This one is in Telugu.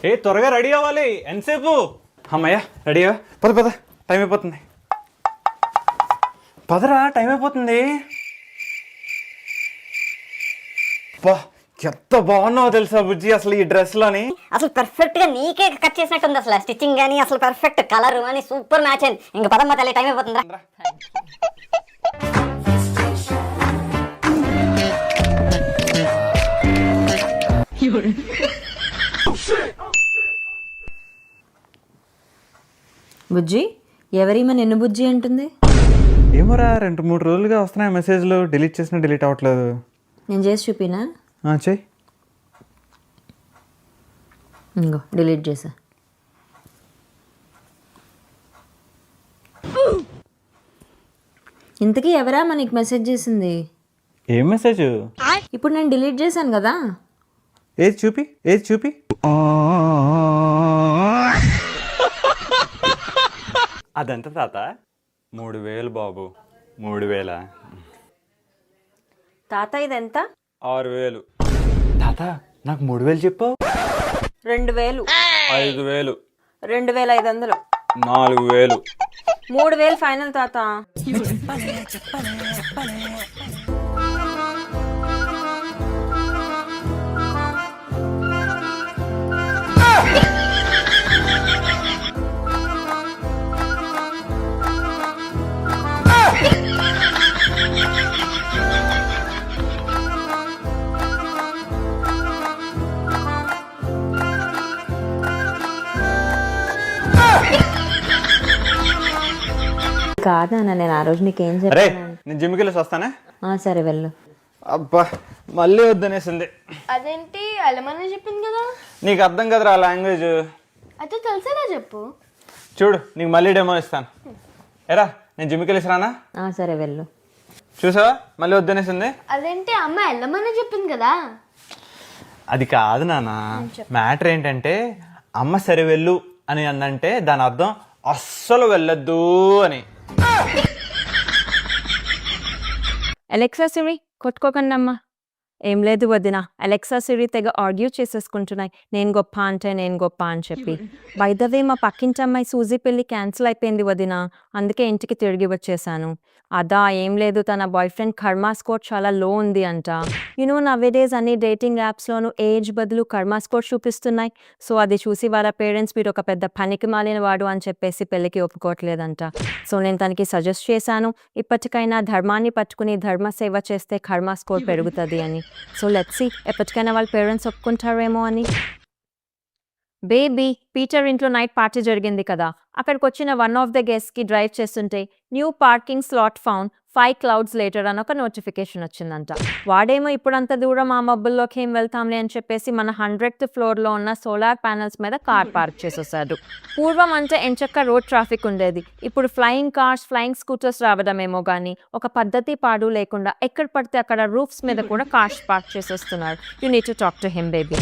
ఏ త్వరగా రెడీ అవ్వాలి, ఎంతసేపు? అమ్మయ్యా రెడీ అవ్వ, పద పద, టైం అయిపోతుంది. పదరా, టైం అయిపోతుంది. బా ఎంత బాగున్నావు తెలుసా బుజ్జి అసలు ఈ డ్రెస్ లోని. అసలు పర్ఫెక్ట్ గా నీకే కట్ చేసినట్టుంది. అసలు స్టిచ్చింగ్ గానీ అసలు పర్ఫెక్ట్, కలర్ అని సూపర్ మ్యాచ్ అయింది. ఇంకా పదమ్మ తల్లి, టైం అయిపోతుందా. బుజ్జి ఎవరిమా నిన్ను బుజ్జి అంటుంది? ఏమోరా 2-3 రోజులుగా వస్తున్నాయి మెసేజ్లు, డిలీట్ చేసినా డిలీట్ అవ్వట్లేదు. నేను చేసి చూపినా? చెయ్యి. ఇంకో డిలీట్ చేసా. ఇంతకీ ఎవరా మనకి మెసేజ్ చేసింది? ఏం మెసేజ్? ఇప్పుడు నేను డిలీట్ చేశాను కదా. ఏది చూపి, ఏది చూపి. అదంత తాత 3000 బాబు. 3000 తాత ఇదెంత? 6000. తాత నాకు 3000 చెప్పావు. 2000. 5000. 2500. 4000. 3000 ఫైనల్ తాత. కాదన్నా, నేను ఆ రోజు నీకేం చెప్పాను? నేను జిమ్కి వెళ్ళి వస్తానే. సరే వెళ్ళు. అబ్బా మళ్ళీ వద్దనేసింది. అదేంటి వెళ్ళమని చెప్పింది కదా. నీకు అర్థం కదరా లాంగ్వేజ్. అయితే తెలిసేలా చెప్పు. చూడు నీకు మళ్ళీ డెమో ఇస్తాను. ఎరా నేను జిమ్కి వెళ్ళి రానా? సరే వెళ్ళు. చూసావా మళ్ళీ వద్దనేసింది. అదేంటి అమ్మ వెళ్ళమని చెప్పింది కదా. అది కాదు నాన్న, మ్యాటర్ ఏంటంటే అమ్మ సరే వెళ్ళు అని అందంటే దాని అర్థం అస్సలు వెళ్ళొద్దు అని. అలెక్సా సిరి కొట్టుకోకండి అమ్మా. ఏం లేదు వదిన, అలెక్సా సిరి తెగ ఆర్గ్యూ చేసేసుకుంటున్నాయి, నేను గొప్ప అంటే నేను గొప్ప అని చెప్పి. బై ద వే మా పక్కింటి అమ్మాయి సూజీ పెళ్ళి క్యాన్సిల్ అయిపోయింది వదిన, అందుకే ఇంటికి తిరిగి వచ్చేసాను. అదా ఏం లేదు, తన బాయ్ ఫ్రెండ్ కర్మా స్కోర్ చాలా లో ఉంది అంట. యూనో నవేడేస్ అన్ని డేటింగ్ యాప్స్లోనూ ఏజ్ బదులు కర్మా స్కోర్ చూపిస్తున్నాయి. సో అది చూసి వాళ్ళ పేరెంట్స్ వీడు ఒక పెద్ద పనికి మాలిన వాడు అని చెప్పేసి పెళ్ళికి ఒప్పుకోవట్లేదంట. సో నేను తనకి సజెస్ట్ చేశాను, ఇప్పటికైనా ధర్మాన్ని పట్టుకుని ధర్మ సేవ చేస్తే కర్మా స్కోర్ పెరుగుతుంది అని. సో లెట్స్ సీ ఎప్పటికైనా వాళ్ళ పేరెంట్స్ ఒప్పుకుంటారేమో అని. బేబీ పీటర్ ఇంట్లో నైట్ పార్టీ జరిగింది కదా, అక్కడికి వచ్చిన వన్ ఆఫ్ ద గెస్ట్కి డ్రైవ్ చేస్తుంటే new parking slot found 5 clouds later అని ఒక నోటిఫికేషన్ వచ్చిందంట. వాడేమో ఇప్పుడంత దూరం ఆ మబ్బుల్లోకి ఏం వెళ్తాంలే అని చెప్పేసి మన 100th ఫ్లోర్లో ఉన్న సోలార్ ప్యానల్స్ మీద కార్ పార్క్ చేసేసాడు. పూర్వం అంటే ఎంచక్క రోడ్ ట్రాఫిక్ ఉండేది, ఇప్పుడు ఫ్లయింగ్ కార్స్ ఫ్లయింగ్ స్కూటర్స్ రావడమేమో కానీ ఒక పద్ధతి పాడు లేకుండా ఎక్కడ పడితే అక్కడ రూఫ్స్ మీద కూడా కార్స్ పార్క్ చేసేస్తున్నారు. You need to talk to him baby.